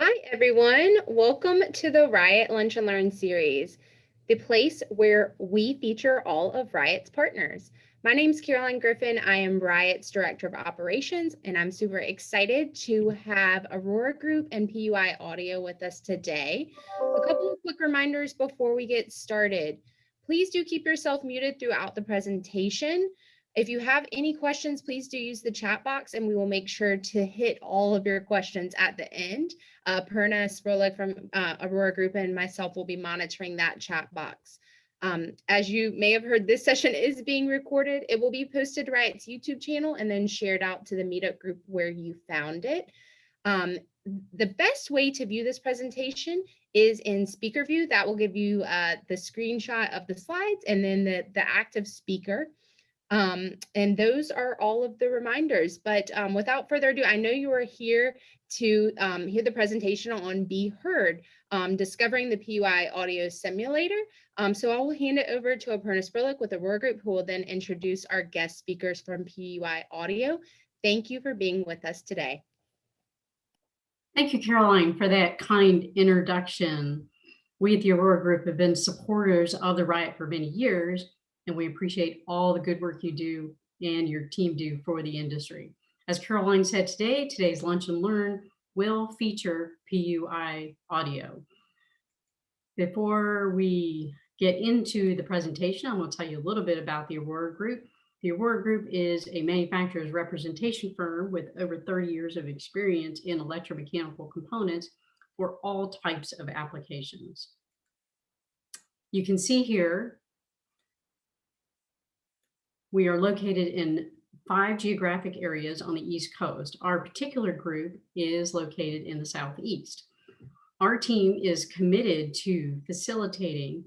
Hi, everyone. Welcome to the Riot Lunch and Learn series, the place where we feature all of Riot's partners. My name is Caroline Griffin. I am Riot's Director of Operations, and I'm super excited to have Aurora Group and PUI Audio with us today. A couple of quick reminders before we get started. Please do keep yourself muted throughout the presentation. If you have any questions, please do use the chat box and we will make sure to hit all of your questions at the end. Aparna, Sproelich from Aurora Group and myself will be monitoring that chat box. As you may have heard, this session is being recorded. It will be posted to Riot's YouTube channel and then shared out to the meetup group where you found it. The best way to view this presentation is in speaker view. That will give you the screenshot of the slides and then the active speaker. And those are all of the reminders. But without further ado, I know you are here to hear the presentation on Be Heard, Discovering the PUI Audio Simulator. So I will hand it over to Aparna Sproelich with Aurora Group, who will then introduce our guest speakers from PUI Audio. Thank you for being with us today. Thank you, Caroline, for that kind introduction. We at the Aurora Group have been supporters of the Riot for many years, and we appreciate all the good work you do and your team do for the industry. As Caroline said today, today's Lunch and Learn will feature PUI Audio. Before we get into the presentation, I'm going to tell you a little bit about the Aurora Group. The Aurora Group is a manufacturer's representation firm with over 30 years of experience in electromechanical components for all types of applications. You can see here, we are located in 5 geographic areas on the East Coast. Our particular group is located in the Southeast. Our team is committed to facilitating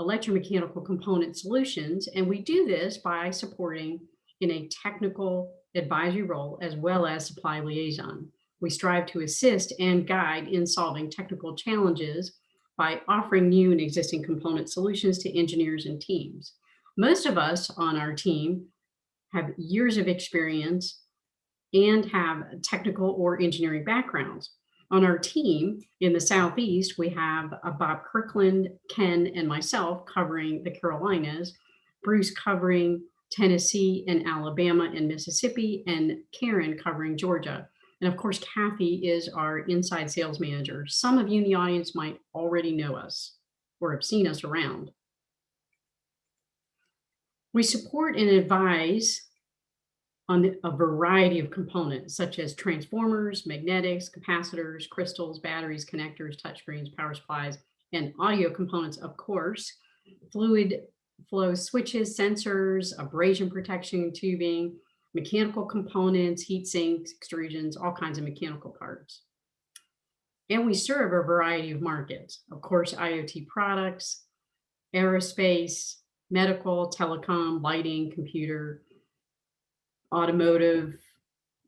electromechanical component solutions, and we do this by supporting in a technical advisory role as well as supply liaison. We strive to assist and guide in solving technical challenges by offering new and existing component solutions to engineers and teams. Most of us on our team have years of experience and have technical or engineering backgrounds. On our team in the Southeast, we have Bob Kirkland, Ken, and myself covering the Carolinas, Bruce covering Tennessee and Alabama and Mississippi, and Karen covering Georgia. And of course, Kathy is our inside sales manager. Some of you in the audience might already know us or have seen us around. We support and advise on a variety of components such as transformers, magnetics, capacitors, crystals, batteries, connectors, touchscreens, power supplies, and audio components, of course, fluid flow switches, sensors, abrasion protection tubing, mechanical components, heat sinks, extrusions, all kinds of mechanical parts. And we serve a variety of markets, of course, IoT products, aerospace, medical, telecom, lighting, computer, automotive,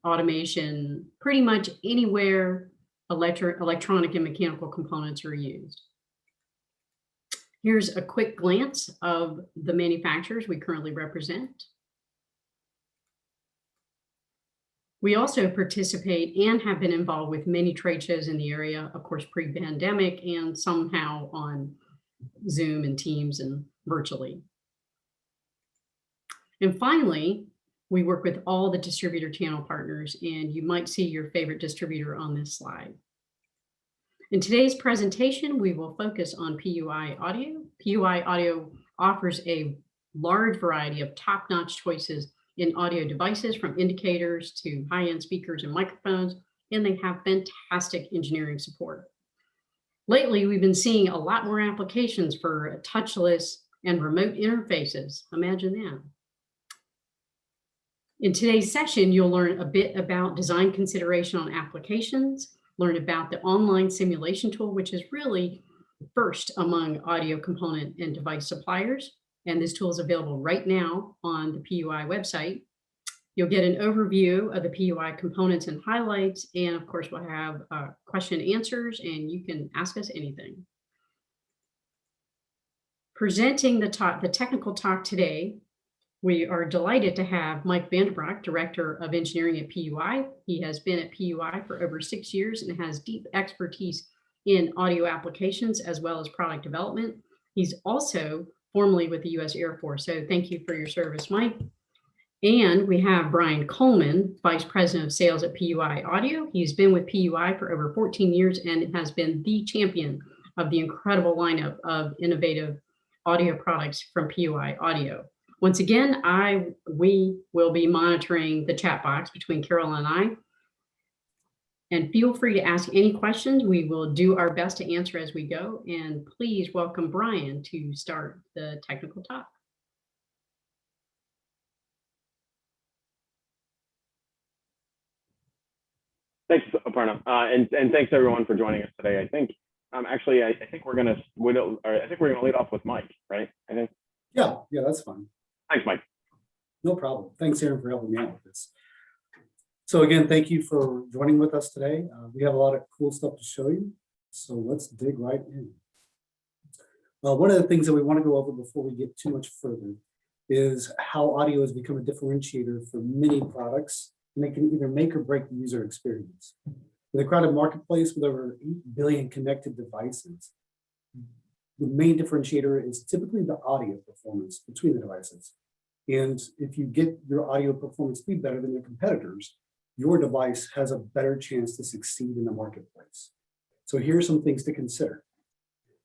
automation, pretty much anywhere electronic and mechanical components are used. Here's a quick glance of the manufacturers we currently represent. We also participate and have been involved with many trade shows in the area, of course, pre-pandemic and somehow on Zoom and Teams and virtually. And finally, we work with all the distributor channel partners, and you might see your favorite distributor on this slide. In today's presentation, we will focus on PUI Audio. PUI Audio offers a large variety of top-notch choices in audio devices, from indicators to high-end speakers and microphones, and they have fantastic engineering support. Lately, we've been seeing a lot more applications for touchless and remote interfaces. Imagine that. In today's session, you'll learn a bit about design consideration on applications, learn about the online simulation tool, which is really first among audio component and device suppliers. And this tool is available right now on the PUI website. You'll get an overview of the PUI components and highlights. And of course, we'll have question and answers, and you can ask us anything. Presenting the technical talk today We are delighted to have Mike Broek, Director of Engineering at PUI. He has been at PUI for over 6 years and has deep expertise in audio applications as well as product development. He's also formerly with the U.S. Air Force, so thank you for your service, Mike. And we have Brian Coleman, Vice President of Sales at PUI Audio. He's been with PUI for over 14 years and has been the champion of the incredible lineup of innovative audio products from PUI Audio. Once again, we will be monitoring the chat box between Carol and I. And feel free to ask any questions. We will do our best to answer as we go. And please welcome Brian to start the technical talk. Thanks, Aparna, and thanks everyone for joining us today. I think actually I think we're gonna lead off with Mike, right? I think. Yeah, that's fine. Thanks, Mike. No problem. Thanks, Aaron, for helping me out with this. So again, thank you for joining with us today. We have a lot of cool stuff to show you, so let's dig right in. One of the things that we want to go over before we get too much further is how audio has become a differentiator for many products, and they can either make or break the user experience. With a crowded marketplace with over 8 billion connected devices, the main differentiator is typically the audio performance between the devices. And if you get your audio performance to be better than your competitors, your device has a better chance to succeed in the marketplace. So here are some things to consider.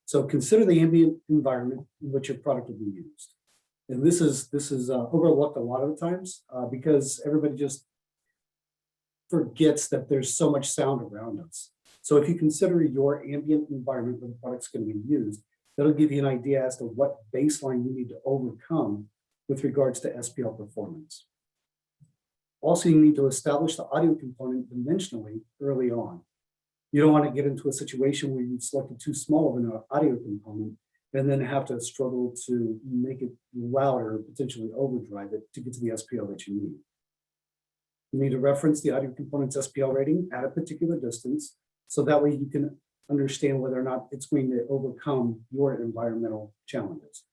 So consider the ambient environment in which your product will be used. And this is overlooked a lot of the times because everybody just forgets that there's so much sound around us. So if you consider your ambient environment where the product's going to be used, that'll give you an idea as to what baseline you need to overcome with regards to SPL performance. Also, you need to establish the audio component dimensionally early on. You don't want to get into a situation where you've selected too small of an audio component and then have to struggle to make it louder, potentially overdrive it to get to the SPL that you need. You need to reference the audio component's SPL rating at a particular distance, so that way you can understand whether or not it's going to overcome your environmental challenges.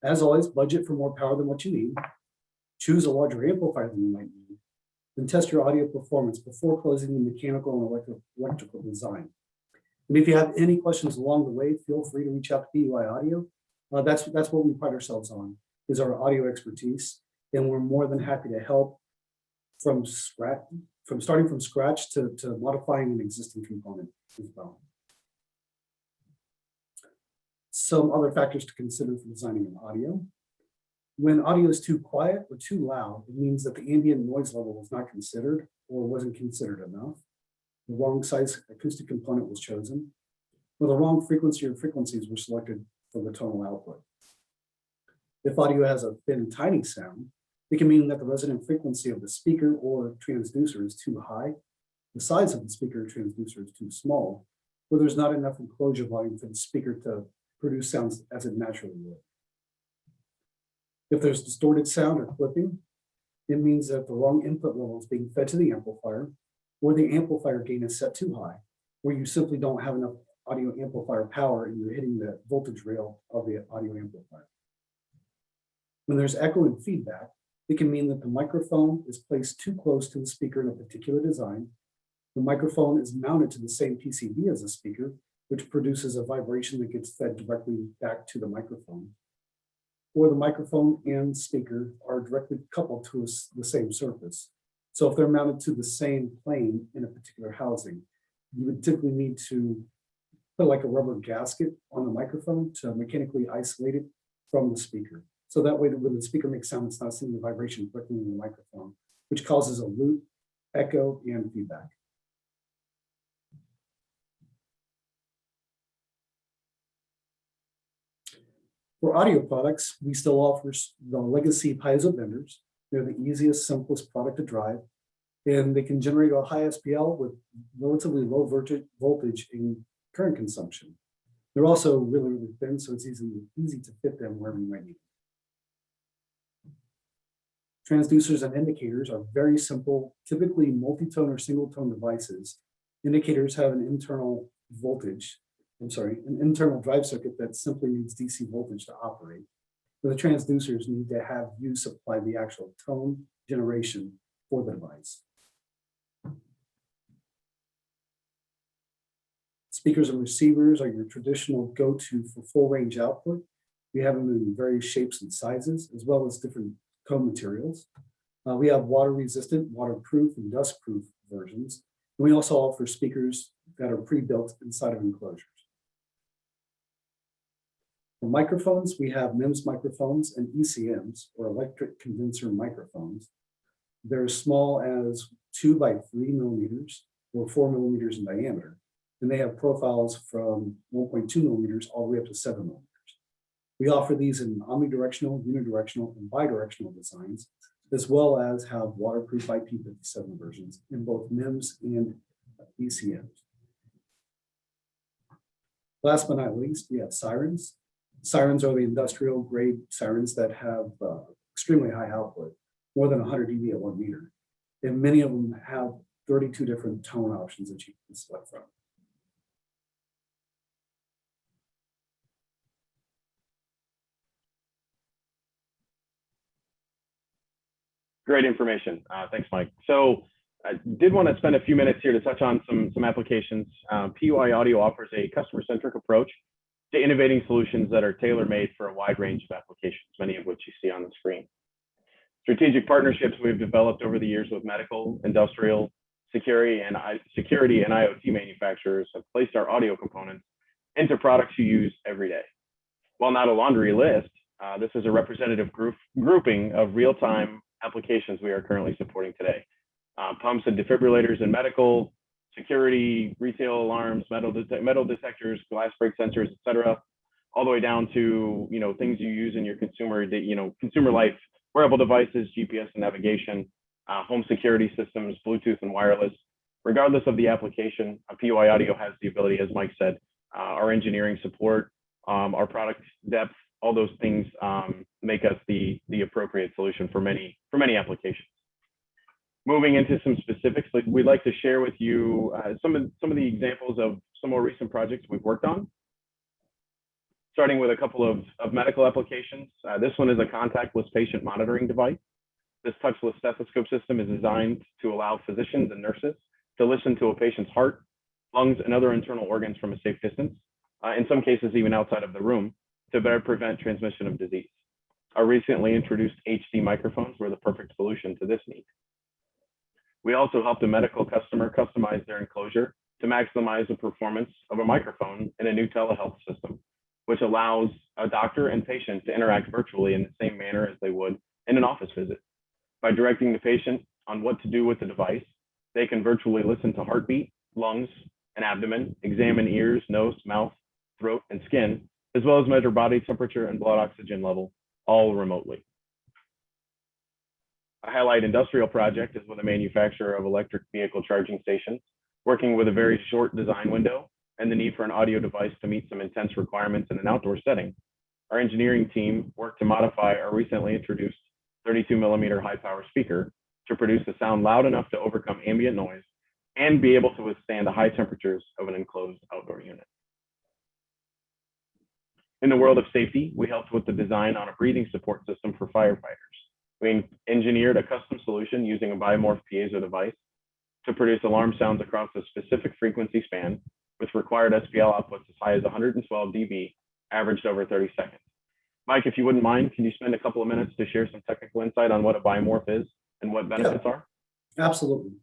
As always, budget for more power than what you need. Choose a larger amplifier than you might need. Then test your audio performance before closing the mechanical and electrical design. And if you have any questions along the way, feel free to reach out to PUI Audio. That's what we pride ourselves on, is our audio expertise. And we're more than happy to help from starting from scratch to modifying an existing component as well. Some other factors to consider for designing an audio. When audio is too quiet or too loud, it means that the ambient noise level was not considered or wasn't considered enough. The wrong size acoustic component was chosen, or the wrong frequency or frequencies were selected for the tonal output. If audio has a thin, tiny sound, it can mean that the resonant frequency of the speaker or transducer is too high, the size of the speaker or transducer is too small, or there's not enough enclosure volume for the speaker to produce sounds as it naturally would. If there's distorted sound or clipping, it means that the wrong input level is being fed to the amplifier, or the amplifier gain is set too high, where you simply don't have enough audio amplifier power and you're hitting the voltage rail of the audio amplifier. When there's echo and feedback, it can mean that the microphone is placed too close to the speaker in a particular design. The microphone is mounted to the same PCB as the speaker, which produces a vibration that gets fed directly back to the microphone. Or the microphone and speaker are directly coupled to the same surface. So if they're mounted to the same plane in a particular housing, you would typically need to put like a rubber gasket on the microphone to mechanically isolate it from the speaker. So that way, when the speaker makes sound, it's not sending the vibration directly in the microphone, which causes a loop, echo, and feedback. For audio products, we still offer the legacy piezo benders. They're the easiest, simplest product to drive, and they can generate a high SPL with relatively low voltage and current consumption. They're also really, really thin, so it's easy to fit them wherever you might need. Transducers and indicators are very simple, typically multi-tone or single-tone devices. Indicators have an internal drive circuit that simply needs DC voltage to operate. but the transducers need to have you supply the actual tone generation for the device. Speakers and receivers are your traditional go-to for full range output. We have them in various shapes and sizes, as well as different cone materials. We have water resistant, waterproof, and dustproof versions. And we also offer speakers that are pre-built inside of enclosures. For microphones, we have MEMS microphones and ECMs, or electric condenser microphones. They're as small as 2 by 3 millimeters or 4 millimeters in diameter. And they have profiles from 1.2 millimeters all the way up to 7 millimeters. We offer these in omnidirectional, unidirectional, and bidirectional designs, as well as have waterproof IP57 versions in both MEMS and ECMs. Last but not least, we have sirens. Sirens are the industrial grade sirens that have extremely high output, more than 100 dB at 1 meter. And many of them have 32 different tone options that you can select from. Great information. Thanks, Mike. So I did want to spend a few minutes here to touch on some applications. PUI Audio offers a customer-centric approach to innovating solutions that are tailor-made for a wide range of applications, many of which you see on the screen. Strategic partnerships we've developed over the years with medical, industrial, security, and IoT manufacturers have placed our audio components into products you use every day. While not a laundry list, this is a representative grouping of real-time applications we are currently supporting today. Pumps and defibrillators in medical, security, retail alarms, metal detectors, glass break sensors, et cetera, all the way down to things you use in your consumer life, wearable devices, GPS and navigation, home security systems, Bluetooth and wireless. Regardless of the application, PUI Audio has the ability, as Mike said, our engineering support, our product depth, all those things make us the appropriate solution for many applications. Moving into some specifics, we'd like to share with you some of the examples of some more recent projects we've worked on. Starting with a couple of medical applications. This one is a contactless patient monitoring device. This touchless stethoscope system is designed to allow physicians and nurses to listen to a patient's heart, lungs, and other internal organs from a safe distance, in some cases even outside of the room, to better prevent transmission of disease. Our recently introduced HD microphones were the perfect solution to this need. We also helped a medical customer customize their enclosure to maximize the performance of a microphone in a new telehealth system, which allows a doctor and patient to interact virtually in the same manner as they would in an office visit. By directing the patient on what to do with the device, they can virtually listen to heartbeat, lungs, and abdomen, examine ears, nose, mouth, throat, and skin, as well as measure body temperature and blood oxygen level, all remotely. A highlight industrial project is with a manufacturer of electric vehicle charging stations, working with a very short design window and the need for an audio device to meet some intense requirements in an outdoor setting. Our engineering team worked to modify our recently introduced 32 millimeter high power speaker to produce a sound loud enough to overcome ambient noise and be able to withstand the high temperatures of an enclosed outdoor unit. In the world of safety, we helped with the design on a breathing support system for firefighters. We engineered a custom solution using a biomorph piezo device to produce alarm sounds across a specific frequency span with required SPL outputs as high as 112 dB, averaged over 30 seconds. Mike, if you wouldn't mind, can you spend a couple of minutes to share some technical insight on what a biomorph is and what benefits are? Absolutely.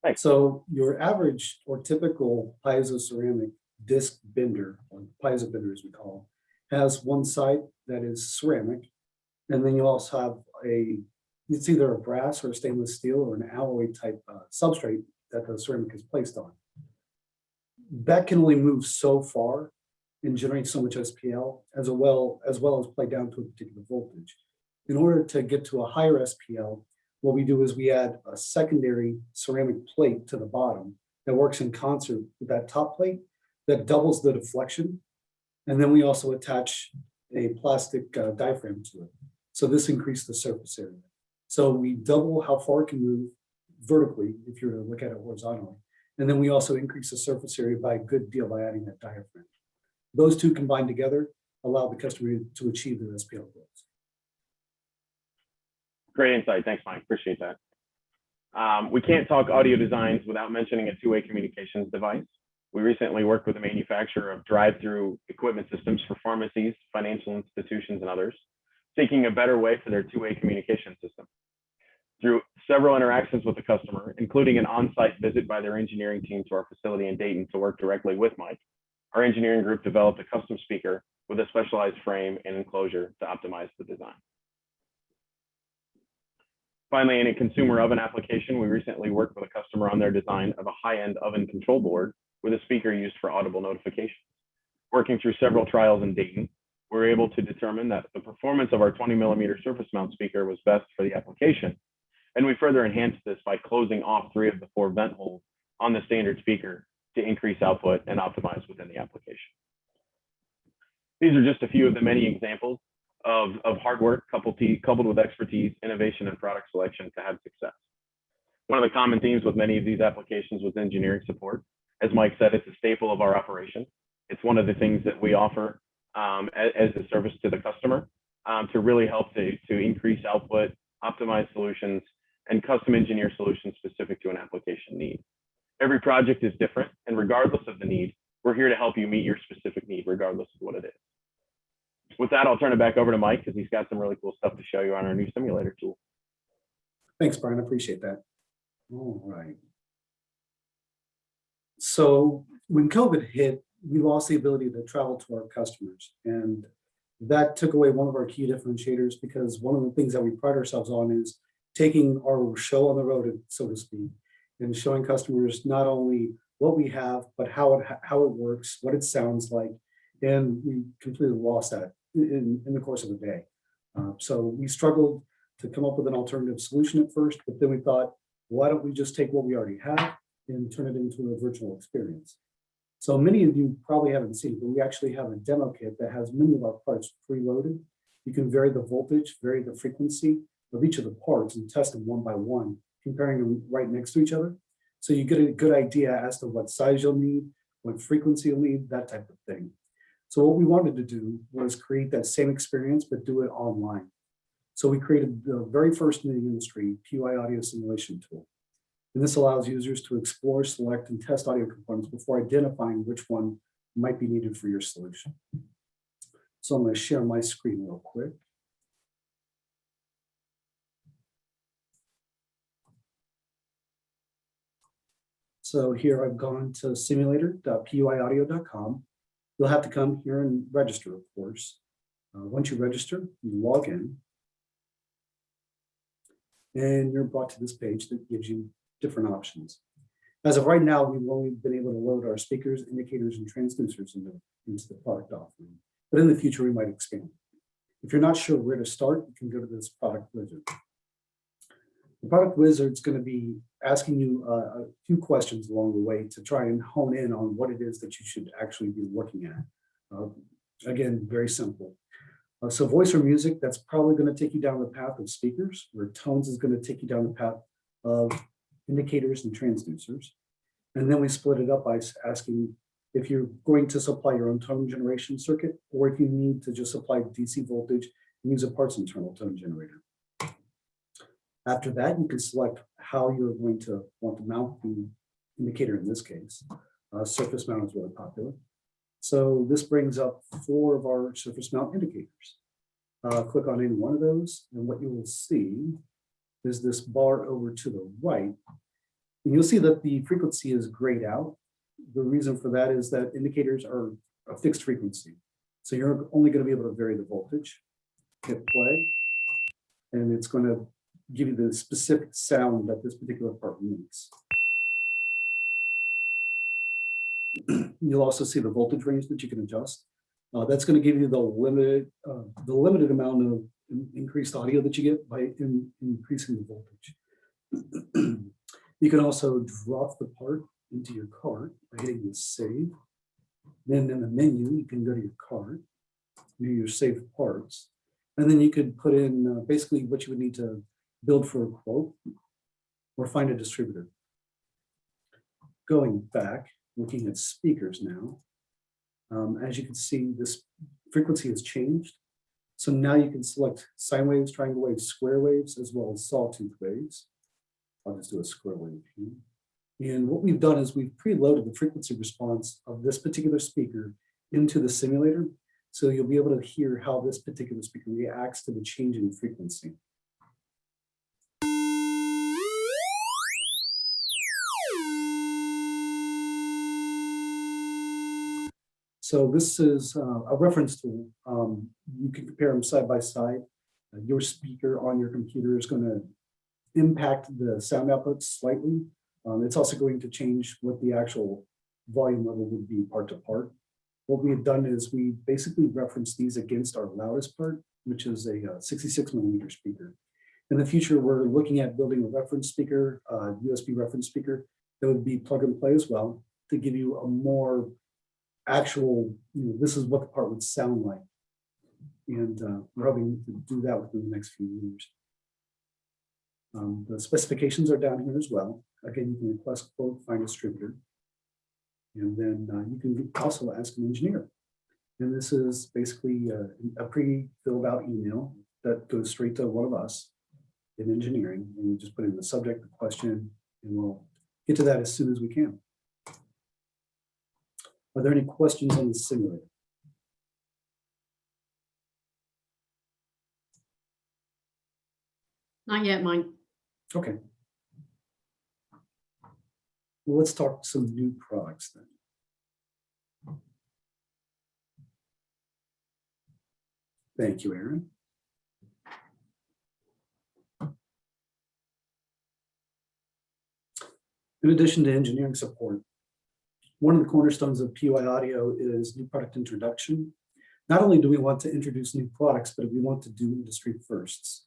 Thanks. So your average or typical piezo ceramic disc bender, or piezo bender as we call them, has one side that is ceramic, and then you also have it's either a brass or a stainless steel or an alloy type substrate that the ceramic is placed on. That can only move so far and generate so much SPL as well as play down to a particular voltage. In order to get to a higher SPL, what we do is we add a secondary ceramic plate to the bottom that works in concert with that top plate that doubles the deflection. And then we also attach a plastic diaphragm to it. So this increased the surface area. So we double how far it can move vertically if you were to look at it horizontally. And then we also increase the surface area by a good deal by adding that diaphragm. Those two combined together allow the customer to achieve their SPL goals. Great insight. Thanks, Mike. Appreciate that. We can't talk audio designs without mentioning a two-way communications device. We recently worked with a manufacturer of drive-through equipment systems for pharmacies, financial institutions, and others, seeking a better way for their two-way communication system. Through several interactions with the customer, including an on-site visit by their engineering team to our facility in Dayton to work directly with Mike, our engineering group developed a custom speaker with a specialized frame and enclosure to optimize the design. Finally, in a consumer oven application, we recently worked with a customer on their design of a high-end oven control board with a speaker used for audible notifications. Working through several trials in Dayton, we were able to determine that the performance of our 20mm surface mount speaker was best for the application. And we further enhanced this by closing off 3 of the 4 vent holes on the standard speaker to increase output and optimize within the application. These are just a few of the many examples of hard work coupled with expertise, innovation, and product selection to have success. One of the common themes with many of these applications was engineering support. As Mike said, it's a staple of our operation. It's one of the things that we offer as a service to the customer to really help to increase output, optimize solutions, and custom engineer solutions specific to an application need. Every project is different, and regardless of the need, we're here to help you meet your specific need, regardless of what it is. With that, I'll turn it back over to Mike because he's got some really cool stuff to show you on our new simulator tool. Thanks, Brian. I appreciate that. All right. So when COVID hit, we lost the ability to travel to our customers, and that took away one of our key differentiators, because one of the things that we pride ourselves on is taking our show on the road, so to speak, and showing customers not only what we have, but how it works, what it sounds like, and we completely lost that in the course of the day. So we struggled to come up with an alternative solution at first, but then we thought, why don't we just take what we already have and turn it into a virtual experience? So many of you probably haven't seen it, but we actually have a demo kit that has many of our parts preloaded. You can vary the voltage, vary the frequency of each of the parts and test them one by one, comparing them right next to each other. So you get a good idea as to what size you'll need, what frequency you'll need, that type of thing. So what we wanted to do was create that same experience, but do it online. So we created the very first in the industry PUI Audio Simulation tool. And this allows users to explore, select, and test audio components before identifying which one might be needed for your solution. So I'm going to share my screen real quick. So here I've gone to simulator.puiaudio.com. You'll have to come here and register, of course. Once you register, you log in. And you're brought to this page that gives you different options. As of right now, we've only been able to load our speakers, indicators, and transducers into the product offering. But in the future, we might expand. If you're not sure where to start, you can go to this product wizard. The product wizard is going to be asking you a few questions along the way to try and hone in on what it is that you should actually be looking at. Again, very simple. So voice or music, that's probably going to take you down the path of speakers, where tones is going to take you down the path of indicators and transducers. And then we split it up by asking if you're going to supply your own tone generation circuit, or if you need to just supply DC voltage and use a parts internal tone generator. After that, you can select how you're going to want to mount the indicator in this case. Surface mount is really popular. So this brings up 4 of our surface mount indicators. Click on any one of those, and what you will see is this bar over to the right. And you'll see that the frequency is grayed out. The reason for that is that indicators are a fixed frequency. So you're only going to be able to vary the voltage. Hit play, and it's going to give you the specific sound that this particular part makes. You'll also see the voltage range that you can adjust. That's going to give you the limited amount of increased audio that you get by increasing the voltage. You can also drop the part into your cart by hitting the save. Then in the menu, you can go to your cart, do your saved parts, and then you could put in basically what you would need to build for a quote or find a distributor. Going back, looking at speakers now, as you can see, this frequency has changed. So now you can select sine waves, triangle waves, square waves, as well as sawtooth waves. I'll just do a square wave here. And what we've done is we've preloaded the frequency response of this particular speaker into the simulator. So you'll be able to hear how this particular speaker reacts to the change in frequency. So this is a reference tool. You can compare them side by side. Your speaker on your computer is going to impact the sound output slightly. It's also going to change what the actual volume level would be part to part. What we have done is we basically referenced these against our loudest part, which is a 66 millimeter speaker. In the future, we're looking at building a reference speaker, USB reference speaker that would be plug and play as well, to give you a more actual, this is what the part would sound like. And we're hoping to do that within the next few years. The specifications are down here as well. Again, you can request quote, find distributor. And then you can also ask an engineer. And this is basically a pre-filled out email that goes straight to one of us in engineering. And you just put in the subject, the question, and we'll get to that as soon as we can. Are there any questions on the simulator? Not yet, Mike. Okay. Well, let's talk some new products then. Thank you, Aaron. In addition to engineering support, one of the cornerstones of PUI Audio is new product introduction. Not only do we want to introduce new products, but we want to do industry firsts.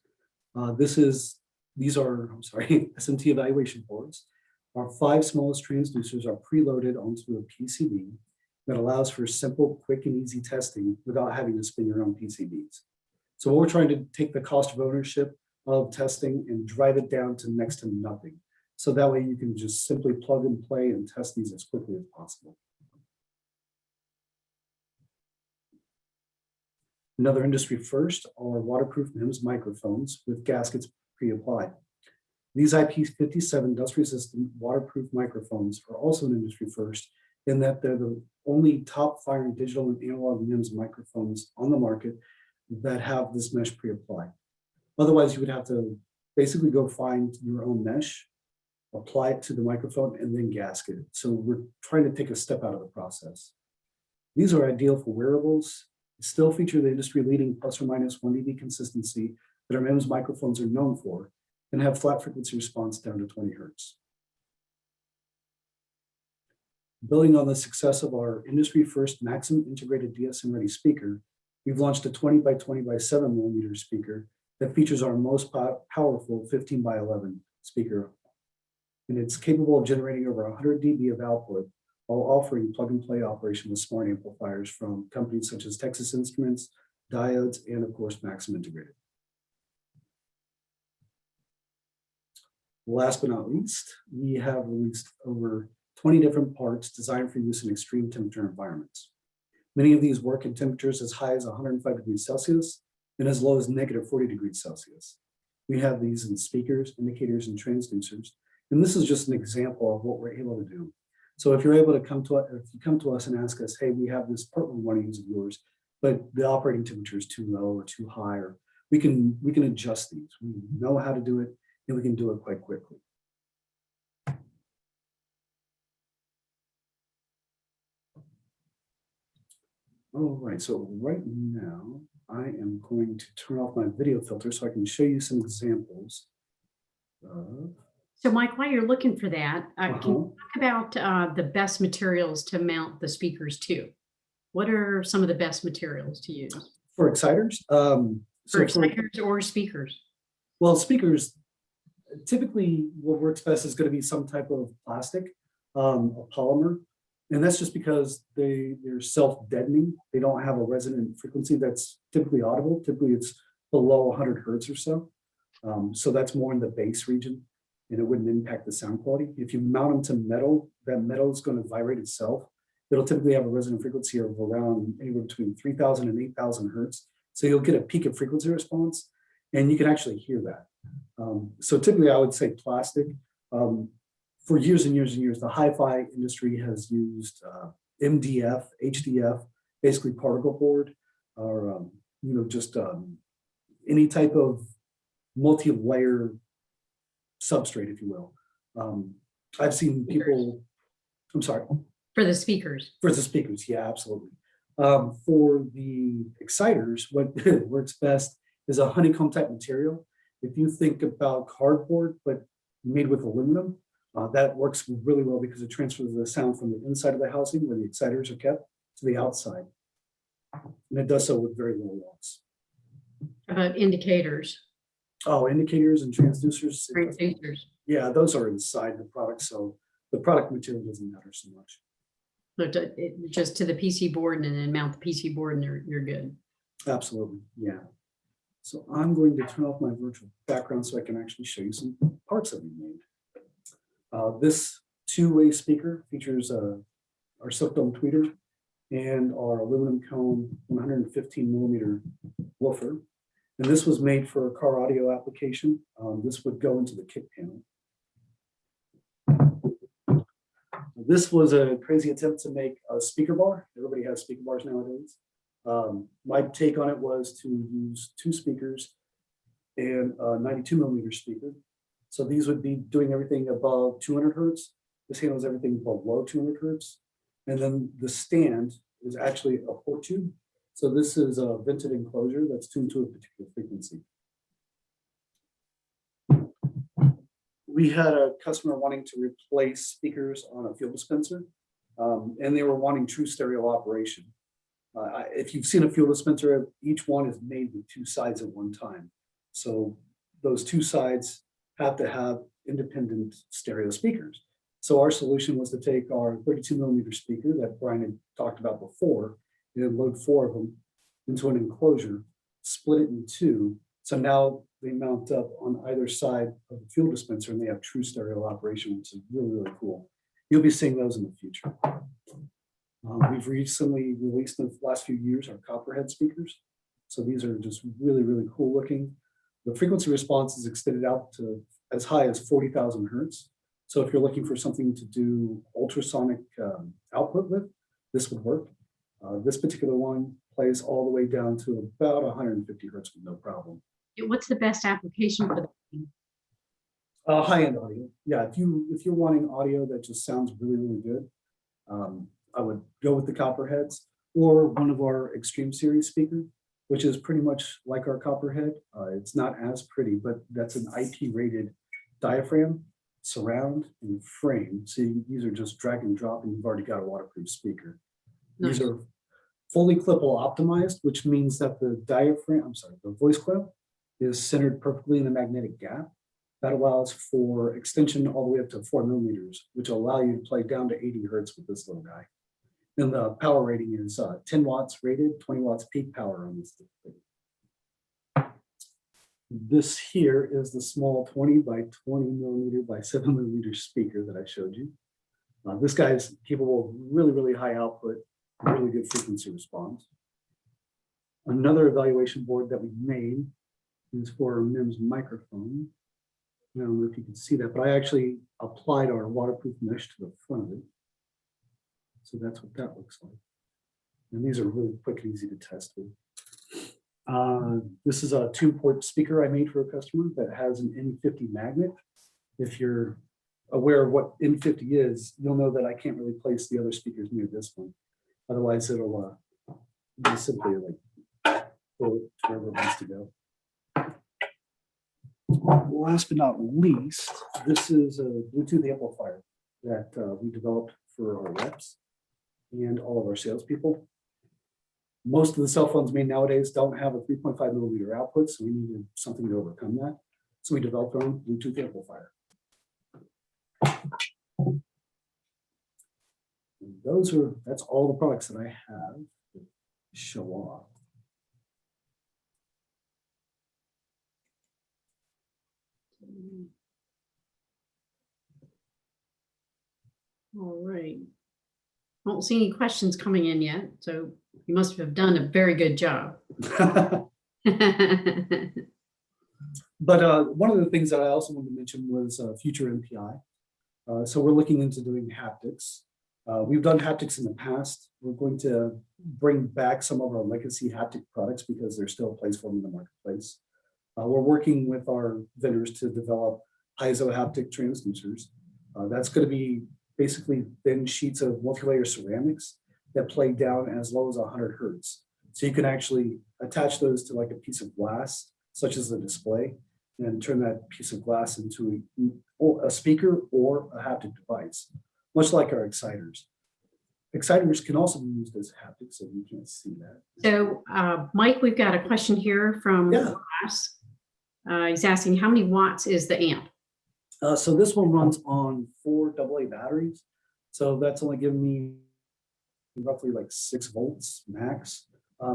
These are SMT evaluation boards. Our 5 smallest transducers are preloaded onto a PCB that allows for simple, quick, and easy testing without having to spin your own PCBs. So we're trying to take the cost of ownership of testing and drive it down to next to nothing. So that way you can just simply plug and play and test these as quickly as possible. Another industry first are waterproof MEMS microphones with gaskets pre-applied. These IP57 dust resistant waterproof microphones are also an industry first in that they're the only top firing digital and analog MEMS microphones on the market that have this mesh pre-applied. Otherwise, you would have to basically go find your own mesh, apply it to the microphone, and then gasket it. So we're trying to take a step out of the process. These are ideal for wearables, still feature the industry leading plus or minus 1 dB consistency that our MEMS microphones are known for, and have flat frequency response down to 20 Hertz. Building on the success of our industry first maximum integrated DSM ready speaker, we've launched a 20 by 20 by 7 millimeter speaker that features our most powerful 15 by 11 speaker. And it's capable of generating over 100 dB of output while offering plug and play operation with smart amplifiers from companies such as Texas Instruments, Diodes, and of course, Maxim Integrated. Last but not least, we have released over 20 different parts designed for use in extreme temperature environments. Many of these work in temperatures as high as 105 degrees Celsius and as low as -40 degrees Celsius. We have these in speakers, indicators, and transducers. And this is just an example of what we're able to do. So if you're able to come to us and ask us, hey, we have this part we want to use of yours, but the operating temperature is too low or too high, or we can adjust these. We know how to do it, and we can do it quite quickly. All right, so right now I am going to turn off my video filter so I can show you some examples. So Mike, while you're looking for that, can you talk about the best materials to mount the speakers to? What are some of the best materials to use? For exciters? For exciters or speakers? Well, speakers, typically what works best is going to be some type of plastic, a polymer. And that's just because they're self-deadening. They don't have a resonant frequency that's typically audible. Typically it's below 100 Hertz or so. So that's more in the bass region, and it wouldn't impact the sound quality. If you mount them to metal, that metal is going to vibrate itself. It'll typically have a resonant frequency of around anywhere between 3,000 and 8,000 Hertz. So you'll get a peak of frequency response, and you can actually hear that. So typically I would say plastic. For years and years and years, the hi-fi industry has used MDF, HDF, basically particle board, or just any type of multi-layer substrate, if you will. I've seen people, I'm sorry. For the speakers. For the speakers, yeah, absolutely. For the exciters, what works best is a honeycomb type material. If you think about cardboard, but made with aluminum, that works really well because it transfers the sound from the inside of the housing where the exciters are kept to the outside. And it does so with very low loss. About indicators. Oh, indicators and transducers. Transducers. Yeah, those are inside the product, so the product material doesn't matter so much. So just to the PC board and then mount the PC board and you're good. Absolutely, yeah. So I'm going to turn off my virtual background so I can actually show you some parts that we made. This two-way speaker features our silk dome tweeter and our aluminum cone 115 millimeter woofer. And this was made for a car audio application. This would go into the kick panel. This was a crazy attempt to make a speaker bar. Everybody has speaker bars nowadays. My take on it was to use two speakers and a 92 millimeter speaker. So these would be doing everything above 200 hertz. This handles everything below 200 hertz. And then the stand is actually a port tube. So this is a vented enclosure that's tuned to a particular frequency. We had a customer wanting to replace speakers on a fuel dispenser, and they were wanting true stereo operation. If you've seen a fuel dispenser, each one is made with two sides at one time. So those two sides have to have independent stereo speakers. So our solution was to take our 32 millimeter speaker that Brian had talked about before, and load 4 of them into an enclosure, split it in two. So now they mount up on either side of the fuel dispenser and they have true stereo operation, which is really, really cool. You'll be seeing those in the future. We've recently released in the last few years our copperhead speakers. So these are just really, really cool looking. The frequency response is extended out to as high as 40,000 hertz. So if you're looking for something to do ultrasonic output with, this would work. This particular one plays all the way down to about 150 hertz with no problem. What's the best application for that? High-end audio. Yeah, if you're wanting audio that just sounds really, really good, I would go with the copperheads or one of our Extreme Series speakers, which is pretty much like our copperhead. It's not as pretty, but that's an IP-rated diaphragm, surround, and frame. So these are just drag and drop, and you've already got a waterproof speaker. Nice. These are fully clipable optimized, which means that the voice clip is centered perfectly in the magnetic gap. That allows for extension all the way up to 4 millimeters, which will allow you to play down to 80 hertz with this little guy. And the power rating is 10 watts rated, 20 watts peak power on this thing. This here is the small 20 by 20 millimeter by 7 millimeter speaker that I showed you. This guy is capable of really, really high output, really good frequency response. Another evaluation board that we made is for MIM's microphone. I don't know if you can see that, but I actually applied our waterproof mesh to the front of it. So that's what that looks like. And these are really quick and easy to test with. This is a 2-port speaker I made for a customer that has an N50 magnet. If you're aware of what N50 is, you'll know that I can't really place the other speakers near this one. Otherwise, it'll just simply like pull it wherever it wants to go. Last but not least, this is a Bluetooth amplifier that we developed for our reps and all of our salespeople. Most of the cell phones made nowadays don't have a 3.5 millimeter output, so we needed something to overcome that. So we developed our own Bluetooth amplifier. And that's all the products that I have to show off. All right. I don't see any questions coming in yet, so You must have done a very good job. But one of the things that I also wanted to mention was future MPI. So we're looking into doing haptics. We've done haptics in the past. We're going to bring back some of our legacy haptic products because there's still a place for them in the marketplace. We're working with our vendors to develop piezo haptic transducers. That's going to be basically thin sheets of multi-layer ceramics that play down as low as 100 hertz. So you can actually attach those to like a piece of glass, such as the display, and turn that piece of glass into a speaker or a haptic device, much like our exciters. Exciters can also be used as haptics, so you can't see that. So, Mike, we've got a question here from class. He's asking, how many watts is the amp? So this one runs on 4 AA batteries. So that's only giving me roughly like 6 volts max.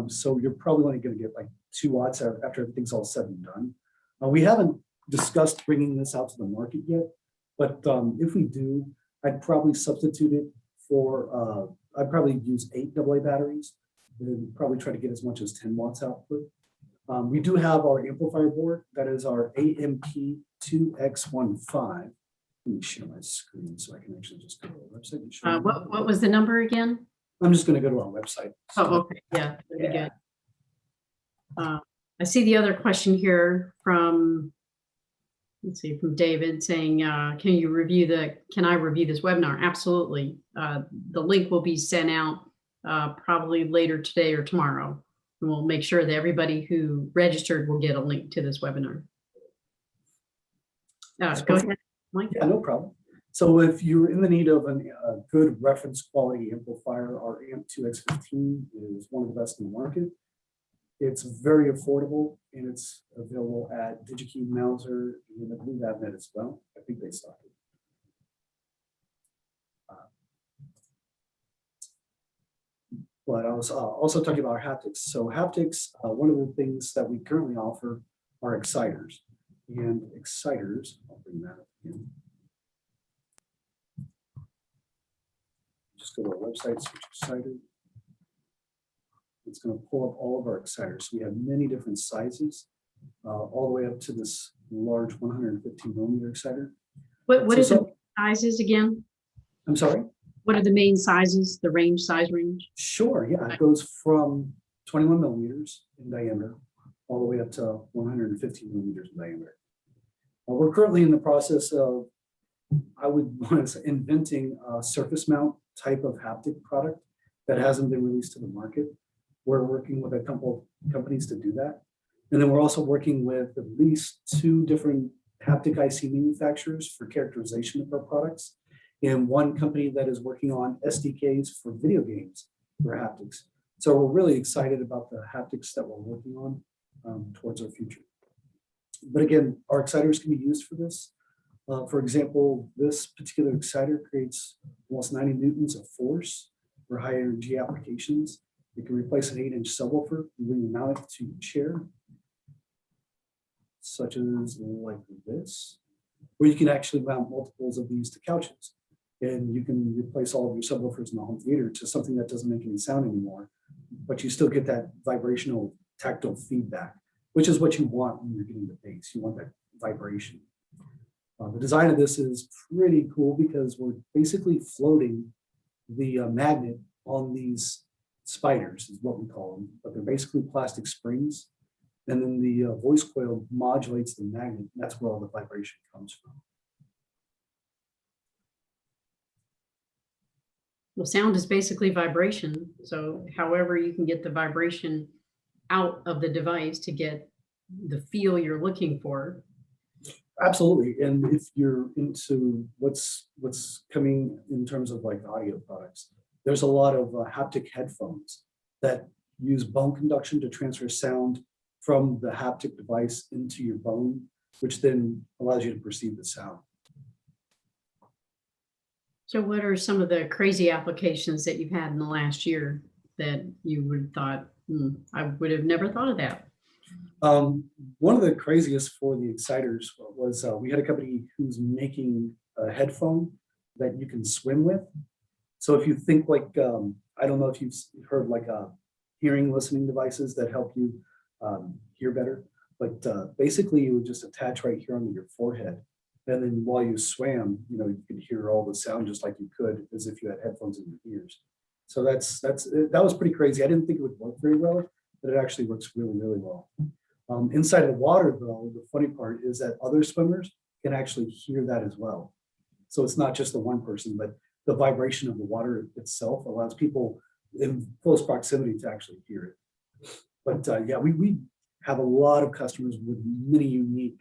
So you're probably only going to get like 2 watts after everything's all said and done. We haven't discussed bringing this out to the market yet, but if we do, I'd probably substitute it for, I'd probably use 8 AA batteries and probably try to get as much as 10 watts output. We do have our amplifier board. That is our AMP2X15. Let me share my screen so I can actually just go to our website and show you. What was the number again? I'm just going to go to our website. Oh, okay. Yeah, that'd be good. I see the other question here from, let's see, from David saying, can I review this webinar? Absolutely. The link will be sent out probably later today or tomorrow. And we'll make sure that everybody who registered will get a link to this webinar. Go ahead, Mike. Yeah, no problem. So if you're in the need of a good reference quality amplifier, our AMP2X15 is one of the best in the market. It's very affordable and it's available at DigiKey, Mouser, and I believe Avnet as well. I think they stock it. But I was also talking about haptics. So haptics, one of the things that we currently offer are exciters. And exciters, I'll bring that up again. Just go to our website, search exciter. It's going to pull up all of our exciters. We have many different sizes, all the way up to this large 150 millimeter exciter. What is the sizes again? I'm sorry? What are the main sizes, the size range? Sure, yeah. It goes from 21 millimeters in diameter all the way up to 150 millimeters in diameter. We're currently in the process of, I would want to say, inventing a surface mount type of haptic product that hasn't been released to the market. We're working with a couple of companies to do that. And then we're also working with at least 2 different haptic IC manufacturers for characterization of our products, and one company that is working on SDKs for video games for haptics. So we're really excited about the haptics that we're working on towards our future. But again, our exciters can be used for this. For example, this particular exciter creates almost 90 newtons of force for high energy applications. You can replace an 8-inch subwoofer when you mount it to your chair, such as like this, or you can actually mount multiples of these to couches. And you can replace all of your subwoofers in the home theater to something that doesn't make any sound anymore, but you still get that vibrational tactile feedback, which is what you want when you're getting the bass. You want that vibration. The design of this is pretty cool because we're basically floating the magnet on these spiders, is what we call them, but they're basically plastic springs. And then the voice coil modulates the magnet. And that's where all the vibration comes from. Well, sound is basically vibration. So however you can get the vibration out of the device to get the feel you're looking for. Absolutely. And if you're into what's coming in terms of like audio products, there's a lot of haptic headphones that use bone conduction to transfer sound from the haptic device into your bone, which then allows you to perceive the sound. So what are some of the crazy applications that you've had in the last year that you would have thought, I would have never thought of that? One of the craziest for the exciters was we had a company who's making a headphone that you can swim with. So if you think like, I don't know if you've heard like a hearing listening devices that help you hear better. But basically, you would just attach right here onto your forehead. And then while you swam, you could hear all the sound just like you could as if you had headphones in your ears. So that was pretty crazy. I didn't think it would work very well, but it actually works really, really well. Inside of the water, though, the funny part is that other swimmers can actually hear that as well. So it's not just the one person, but the vibration of the water itself allows people in close proximity to actually hear it. But yeah, we have a lot of customers with many unique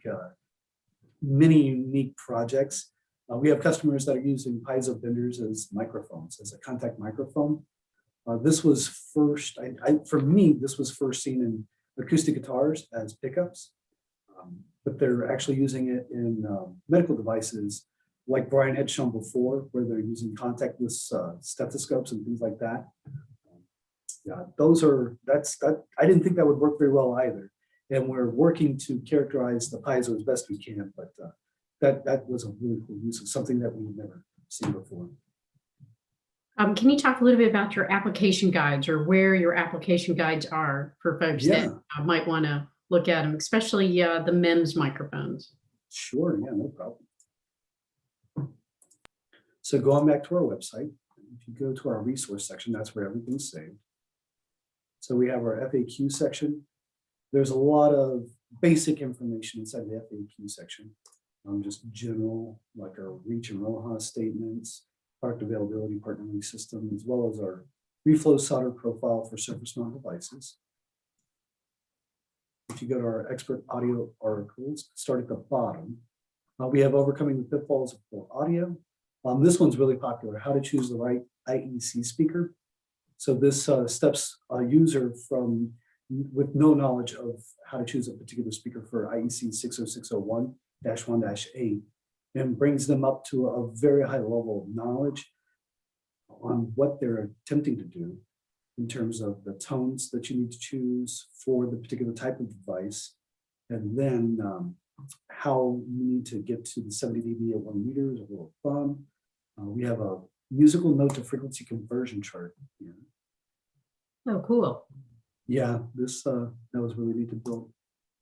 projects. We have customers that are using piezo benders as microphones, as a contact microphone. This was first, for me, this was first seen in acoustic guitars as pickups, but they're actually using it in medical devices, like Brian had shown before, where they're using contactless stethoscopes and things like that. Yeah, I didn't think that would work very well either. And we're working to characterize the piezo as best we can, but that was a really cool use of something that we've never seen before. Can you talk a little bit about your application guides, or where your application guides are for folks that might want to look at them, especially the MEMS microphones? Sure, yeah, no problem. So going back to our website, if you go to our resource section, that's where everything's saved. So we have our FAQ section. There's a lot of basic information inside the FAQ section, just general, like our reach and ROHA statements, product availability, partnering system, as well as our reflow solder profile for surface mount devices. If you go to our expert audio articles, start at the bottom, we have overcoming the pitfalls of poor audio. This one's really popular, how to choose the right IEC speaker. So this steps a user from with no knowledge of how to choose a particular speaker for IEC 60601-1-8 and brings them up to a very high level of knowledge on what they're attempting to do in terms of the tones that you need to choose for the particular type of device, and then how you need to get to the 70 dB at 1 meter is a rule of thumb. We have a musical note to frequency conversion chart here. Oh, cool. Yeah, that was really neat to build.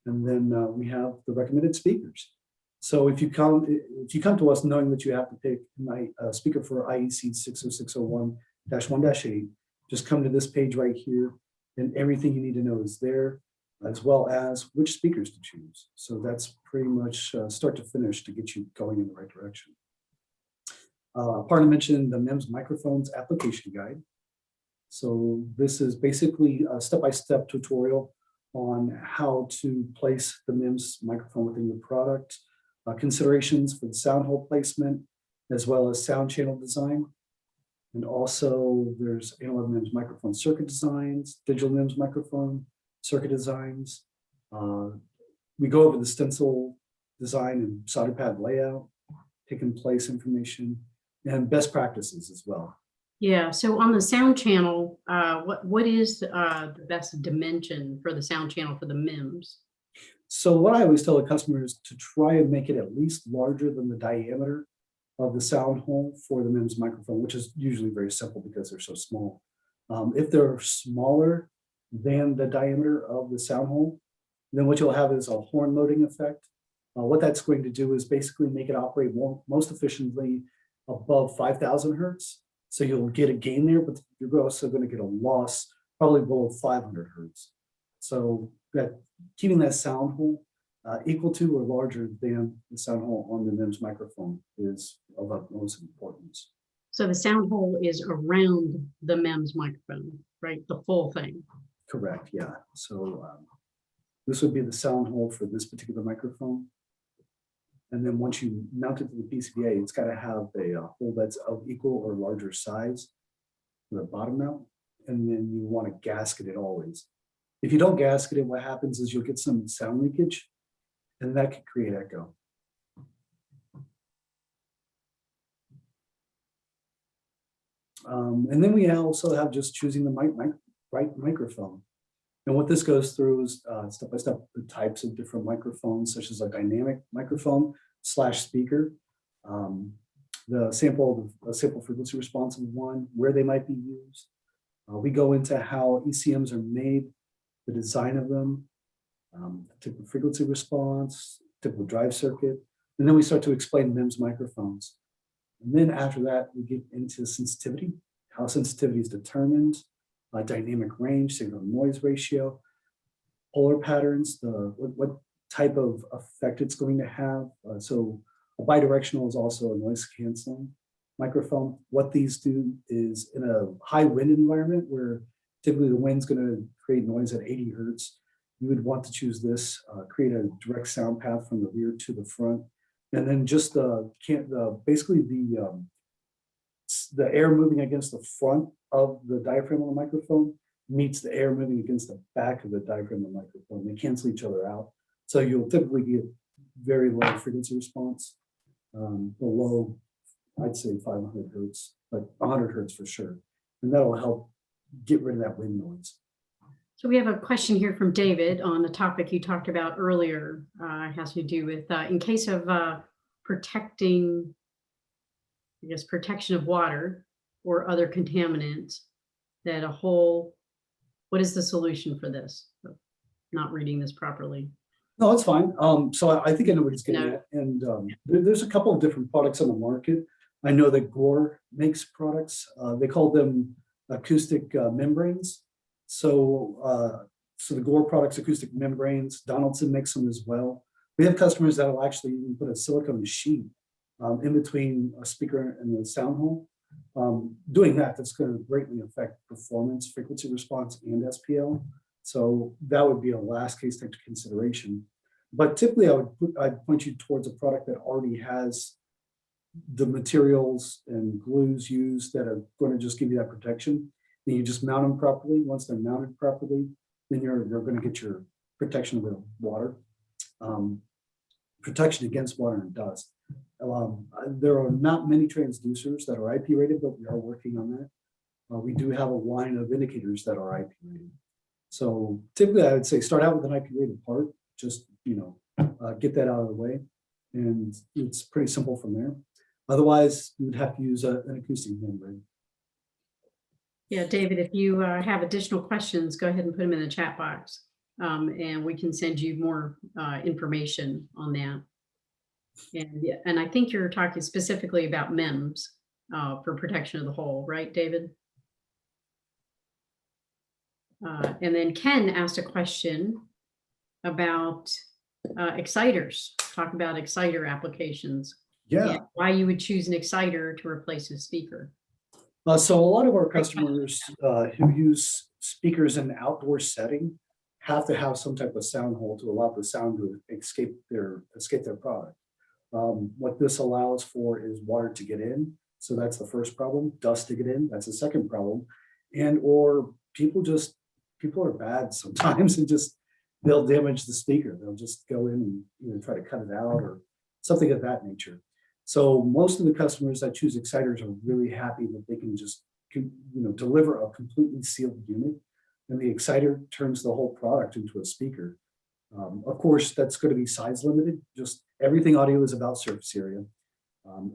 And then we have the recommended speakers. So if you come to us knowing that you have to pick a speaker for IEC 60601-1-8, just come to this page right here, and everything you need to know is there, as well as which speakers to choose. So that's pretty much start to finish to get you going in the right direction. Aparna mentioned the MEMS microphones application guide. So this is basically a step-by-step tutorial on how to place the MEMS microphone within your product, considerations for the sound hole placement, as well as sound channel design. And also there's analog MEMS microphone circuit designs, digital MEMS microphone circuit designs. We go over the stencil design and solder pad layout, pick and place information, and best practices as well. Yeah, so on the sound channel, what is the best dimension for the sound channel for the MEMS? So what I always tell the customer is to try and make it at least larger than the diameter of the sound hole for the MEMS microphone, which is usually very simple because they're so small. If they're smaller than the diameter of the sound hole, then what you'll have is a horn loading effect. What that's going to do is basically make it operate most efficiently above 5,000 hertz. So you'll get a gain there, but you're also going to get a loss probably below 500 hertz. So that keeping that sound hole equal to or larger than the sound hole on the MEMS microphone is of utmost importance. So the sound hole is around the MEMS microphone, right? The full thing. Correct, yeah. So this would be the sound hole for this particular microphone. And then once you mount it to the PCBA, it's got to have a hole that's of equal or larger size for the bottom mount. And then you want to gasket it always. If you don't gasket it, what happens is you'll get some sound leakage, and that can create echo. And then we also have just choosing the right microphone. And what this goes through is step by step the types of different microphones, such as a dynamic microphone / speaker, the sample frequency responsive one, where they might be used, We go into how ECMs are made, the design of them, typical frequency response, typical drive circuit, and then we start to explain MEMS microphones. And then after that, we get into sensitivity, how sensitivity is determined, dynamic range, signal to noise ratio, polar patterns, what type of effect it's going to have. So a bidirectional is also a noise canceling microphone. What these do is in a high wind environment where typically the wind's going to create noise at 80 hertz, you would want to choose this, create a direct sound path from the rear to the front. And then just basically the air moving against the front of the diaphragm of the microphone meets the air moving against the back of the diaphragm of the microphone. They cancel each other out. So you'll typically get very low frequency response, below, I'd say 500 hertz, but 100 hertz for sure. And that'll help get rid of that wind noise. So we have a question here from David on a topic you talked about earlier. It has to do with in case of protection of water or other contaminants, what is the solution for this? Not reading this properly. No, it's fine. So I think I know what he's getting at. And there's a couple of different products on the market. I know that Gore makes products. They call them acoustic membranes. So the Gore products, acoustic membranes, Donaldson makes them as well. We have customers that will actually even put a silicone sheet in between a speaker and the sound hole. Doing that's going to greatly affect performance, frequency response, and SPL. So that would be a last case type of consideration. But typically I'd point you towards a product that already has the materials and glues used that are going to just give you that protection. Then you just mount them properly. Once they're mounted properly, then you're going to get your protection with water, protection against water and dust. There are not many transducers that are IP rated, but we are working on that. We do have a line of indicators that are IP rated. So typically I would say start out with an IP rated part, just, get that out of the way. And it's pretty simple from there. Otherwise, you would have to use an acoustic membrane. Yeah, David, if you have additional questions, go ahead and put them in the chat box, and we can send you more information on that. And I think you're talking specifically about MEMS for protection of the whole, right, David? And then Ken asked a question about exciters. Talk about exciter applications. Yeah. Why you would choose an exciter to replace a speaker. So a lot of our customers who use speakers in an outdoor setting have to have some type of sound hole to allow the sound to escape their product. What this allows for is water to get in. So that's the first problem. Dust to get in. That's the second problem. And or people are bad sometimes and they'll damage the speaker. They'll just go in and try to cut it out or something of that nature. So most of the customers that choose exciters are really happy that they can just deliver a completely sealed unit, and the exciter turns the whole product into a speaker. Of course, that's going to be size limited. Just everything audio is about surface area.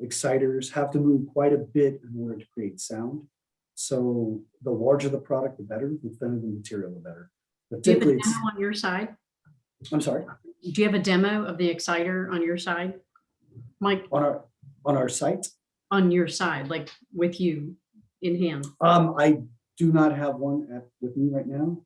Exciters have to move quite a bit in order to create sound. So the larger the product, the better. The thinner the material, the better. But do you have a demo on your side? I'm sorry? Do you have a demo of the exciter on your side? Mike? On our site? On your side, like with you in hand? I do not have one with me right now,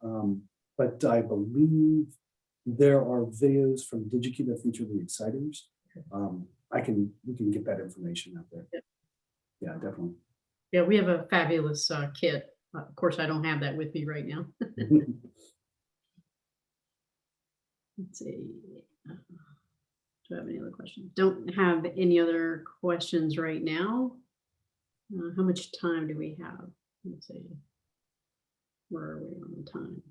but I believe there are videos from DigiKey that feature the exciters. We can get that information out there. Yeah, definitely. Yeah, we have a fabulous kit. Of course, I don't have that with me right now. Let's see. Do I have any other questions? Don't have any other questions right now. How much time do we have? Let's see. Where are we on the time?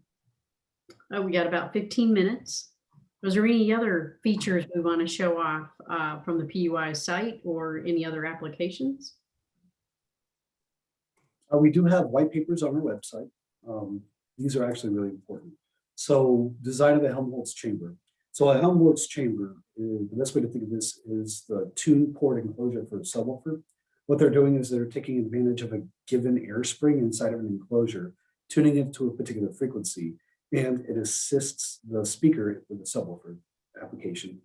Oh, we got about 15 minutes. Was there any other features we want to show off from the PUI site or any other applications? We do have white papers on our website. These are actually really important. So design of the Helmholtz chamber. So a Helmholtz chamber, the best way to think of this is the tune port enclosure for a subwoofer. What they're doing is they're taking advantage of a given air spring inside of an enclosure tuning it to a particular frequency, and it assists the speaker with the subwoofer application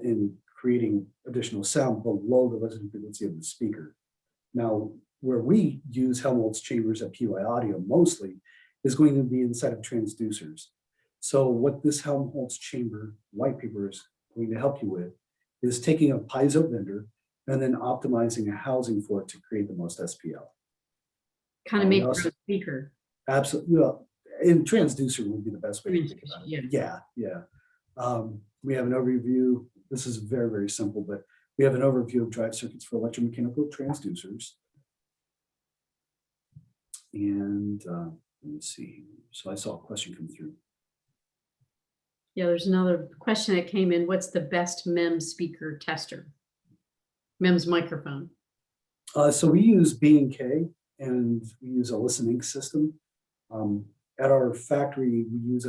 in creating additional sound below the resonant frequency of the speaker. Now, where we use Helmholtz chambers at PUI Audio mostly is going to be inside of transducers. So what this Helmholtz chamber white paper is going to help you with is taking a piezo bender and then optimizing a housing for it to create the most SPL. Kind of make also- your own speaker. Absolutely. Well, in transducer would be the best way to think about it. Yeah. Yeah. We have an overview. This is very, very simple, but we have an overview of drive circuits for electromechanical transducers. And let me see. So I saw a question come through. Yeah, there's another question that came in. What's the best MEMS speaker tester? MEMS microphone. So we use B&K and we use a listening system. At our factory, we use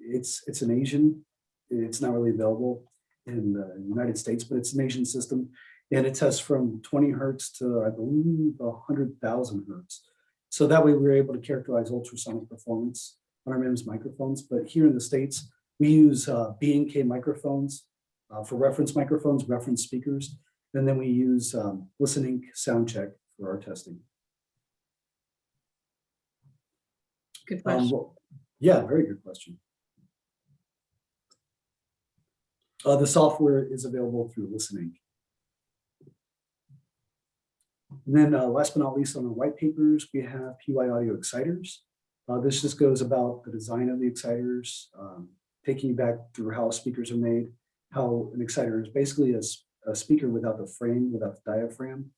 it's an Asian, it's not really available in the United States, but it's an Asian system. And it tests from 20 hertz to, I believe, 100,000 hertz. So that way we're able to characterize ultrasonic performance on our MEMS microphones. But here in the States, we use B&K microphones for reference microphones, reference speakers. And then we use listening sound check for our testing. Good question. Yeah, very good question. The software is available through listening. And then last but not least, on the white papers, we have PUI audio exciters. This just goes about the design of the exciters, taking you back through how speakers are made, how an exciter is basically a speaker without the frame, without the diaphragm.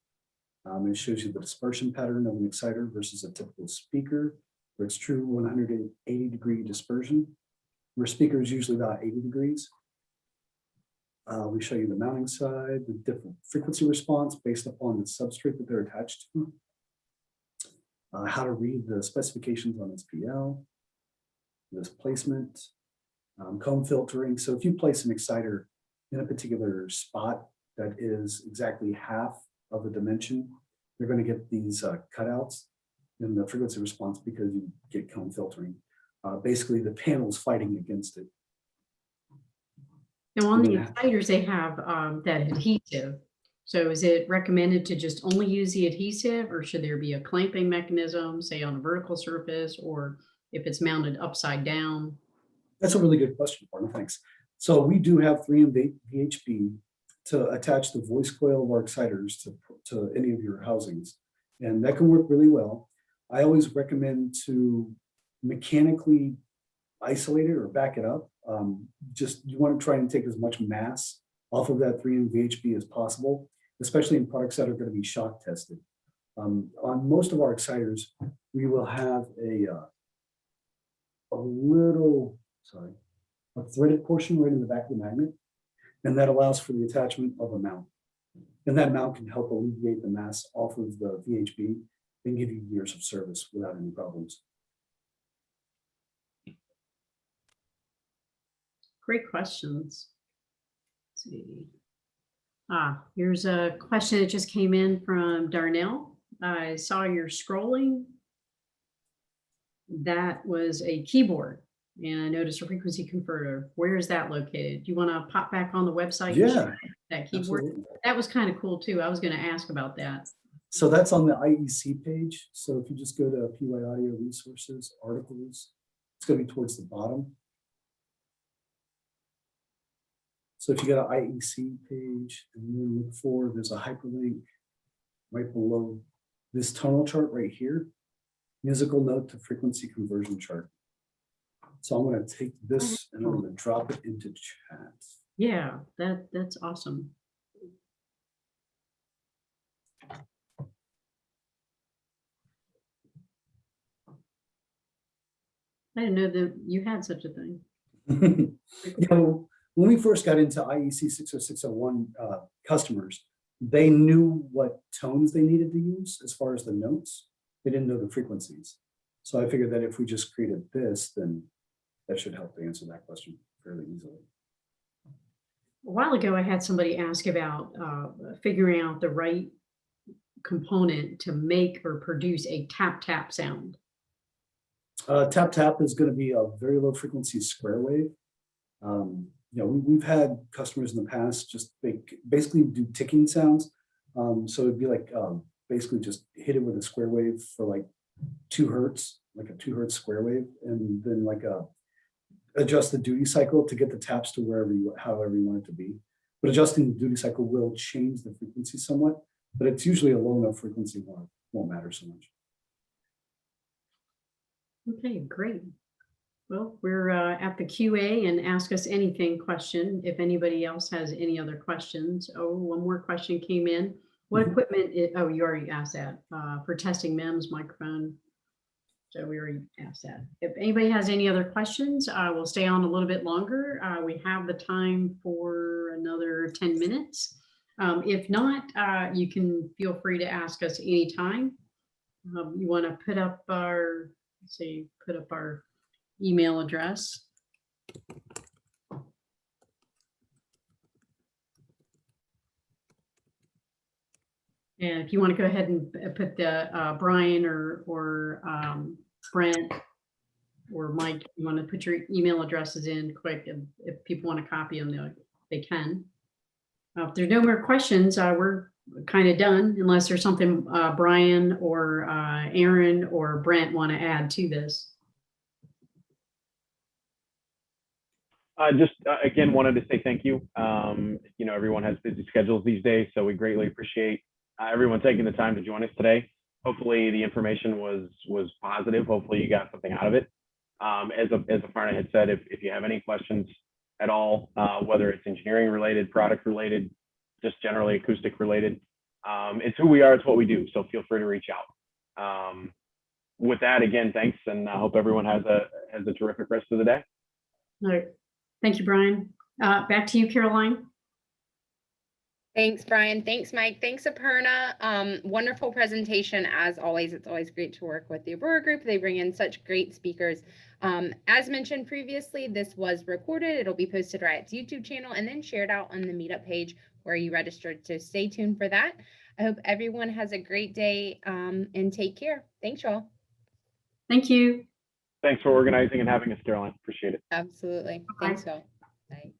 It shows you the dispersion pattern of an exciter versus a typical speaker, where it's true 180-degree dispersion, where speaker is usually about 80 degrees. We show you the mounting side, the different frequency response based upon the substrate that they're attached to, how to read the specifications on SPL, this placement, comb filtering. So if you place an exciter in a particular spot that is exactly half of the dimension, you're going to get these cutouts in the frequency response because you get comb filtering. Basically, the panel's fighting against it. Now on the exciters, they have that adhesive. So is it recommended to just only use the adhesive, or should there be a clamping mechanism, say on a vertical surface, or if it's mounted upside down? That's a really good question, Aparna. Thanks. So we do have 3M VHB to attach the voice coil of our exciters to any of your housings, and that can work really well. I always recommend to mechanically isolate it or back it up. Just you want to try and take as much mass off of that 3M VHB as possible, especially in products that are going to be shock tested. On most of our exciters, we will have a threaded portion right in the back of the magnet, and that allows for the attachment of a mount. And that mount can help alleviate the mass off of the VHB and give you years of service without any problems. Great questions. Let's see. Here's a question that just came in from Darnell. I saw you're scrolling. That was a keyboard, and I noticed a frequency converter. Where is that located? Do you want to pop back on the website? Yeah, that keyboard. absolutely. That was kind of cool too. I was going to ask about that. So that's on the IEC page. So if you just go to PUI Audio Resources, Articles, it's going to be towards the bottom. So if you go to IEC page and then look for, there's a hyperlink right below this tonal chart right here, musical note to frequency conversion chart. So I'm going to take this and I'm going to drop it into chat. Yeah, that's awesome. I didn't know that you had such a thing. You know, when we first got into IEC 60601 customers, they knew what tones they needed to use as far as the notes. They didn't know the frequencies. So I figured that if we just created this, then that should help to answer that question fairly easily. A while ago, I had somebody ask about figuring out the right component to make or produce a tap-tap sound. Tap tap is going to be a very low frequency square wave. We've had customers in the past just basically do ticking sounds. So it'd be like basically just hit it with a square wave for like 2 hertz, like a 2 hertz square wave, and then like adjust the duty cycle to get the taps to however you want it to be. But adjusting the duty cycle will change the frequency somewhat, but it's usually a low enough frequency won't matter so much. Okay, great. Well, we're at the QA and ask us anything question. If anybody else has any other questions. Oh, one more question came in. What equipment oh, you already asked that for testing MEMS microphone. So we already asked that. If anybody has any other questions, we'll stay on a little bit longer. We have the time for another 10 minutes. If not, you can feel free to ask us anytime. You want to put up our, let's see, put up our email address. And if you want to go ahead and put the Brian or Brent or Mike, you want to put your email addresses in quick. If people want to copy them, they can. If there's no more questions, we're kind of done, unless there's something Brian or Aaron or Brent want to add to this. Again, wanted to say thank you. Everyone has busy schedules these days, so we greatly appreciate everyone taking the time to join us today. Hopefully the information was positive. Hopefully you got something out of it. As Aparna had said, if you have any questions at all, whether it's engineering related, product related, just generally acoustic related, it's who we are, it's what we do. So feel free to reach out. With that, again, thanks, and I hope everyone has a terrific rest of the day. All right. Thank you, Brian. Back to you, Caroline. Thanks, Brian. Thanks, Mike. Thanks, Aparna. Wonderful presentation. As always, it's always great to work with the Aurora Group. They bring in such great speakers. As mentioned previously, this was recorded. It'll be posted to Riot's YouTube channel and then shared out on the meetup page where you registered. So stay tuned for that. I hope everyone has a great day and take care. Thanks, y'all. Thank you. Thanks for organizing and having us, Caroline. Appreciate it. Absolutely. Thanks, y'all. Bye.